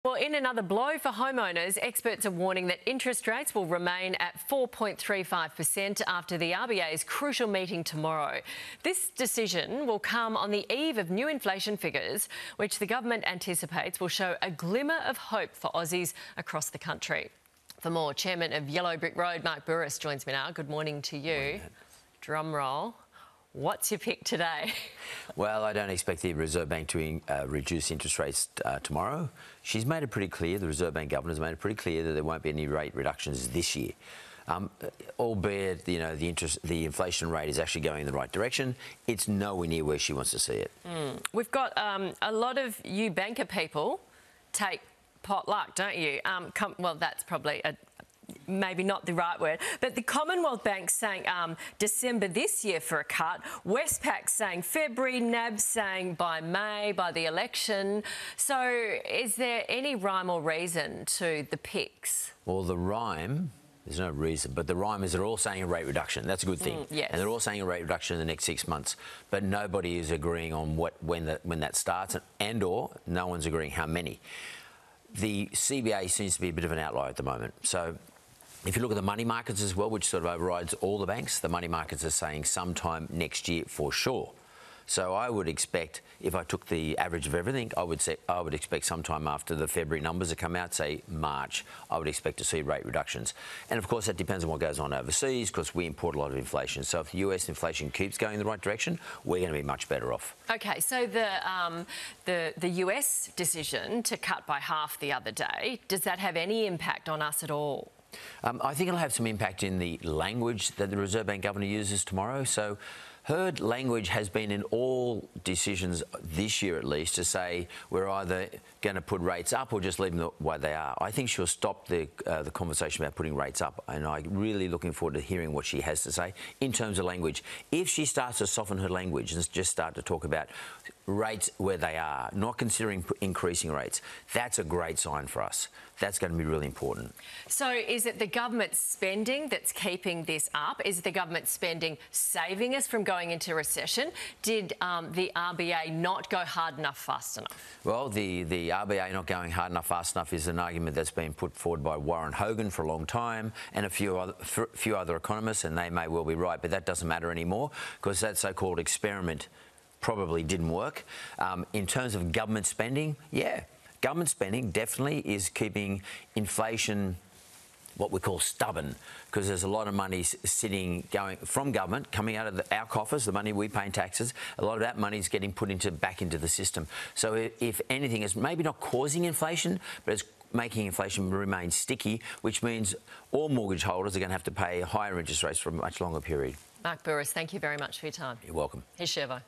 Well, in another blow for homeowners, experts are warning that interest rates will remain at 4.35% after the RBA's crucial meeting tomorrow. This decision will come on the eve of new inflation figures, which the government anticipates will show a glimmer of hope for Aussies across the country. For more, Chairman of Yellow Brick Road, Mark Bouris, joins me now. Good morning to you. Drum roll. What's your pick today? Well, I don't expect the Reserve Bank to reduce interest rates tomorrow. She's made it pretty clear, the Reserve Bank Governor has made it pretty clear that there won't be any rate reductions this year. Albeit, you know, the inflation rate is actually going in the right direction. It's nowhere near where she wants to see it. We've got a lot of you banker people take pot luck, don't you? Well, that's probably maybe not the right word, but the Commonwealth Bank's saying December this year for a cut. Westpac's saying February, NAB's saying by May, by the election. So is there any rhyme or reason to the picks? Well, the rhyme, there's no reason, but the rhyme is they're all saying a rate reduction. That's a good thing. Yes. And they're all saying a rate reduction in the next 6 months. But nobody is agreeing on when that starts and/or no one's agreeing how many. The CBA seems to be a bit of an outlier at the moment. So if you look at the money markets as well, which sort of overrides all the banks, the money markets are saying sometime next year for sure. So I would expect, if I took the average of everything, I would expect sometime after the February numbers have come out, say March, I would expect to see rate reductions. And of course, that depends on what goes on overseas, because we import a lot of inflation. So if the US inflation keeps going in the right direction, we're going to be much better off. OK, so the US decision to cut by half the other day, does that have any impact on us at all? I think it'll have some impact in the language that the Reserve Bank Governor uses tomorrow. So her language has been in all decisions this year, at least, to say we're either going to put rates up or just leave them the way they are. I think she'll stop the conversation about putting rates up, and I'm really looking forward to hearing what she has to say in terms of language. If she starts to soften her language and just start to talk about rates where they are, not considering increasing rates, that's a great sign for us. That's going to be really important. So is it the government spending that's keeping this up? Is the government spending saving us from going into recession? Did the RBA not go hard enough, fast enough? Well, the RBA not going hard enough, fast enough is an argument that's been put forward by Warren Hogan for a long time and a few other economists, and they may well be right, but that doesn't matter anymore because that so-called experiment probably didn't work. In terms of government spending, yeah. Government spending definitely is keeping inflation what we call stubborn, because there's a lot of money going from government, coming out of our coffers, the money we pay in taxes. A lot of that money is getting put back into the system. So if anything, it's maybe not causing inflation, but it's making inflation remain sticky, which means all mortgage holders are going to have to pay higher interest rates for a much longer period. Mark Bouris, thank you very much for your time. You're welcome. Here's Chevo.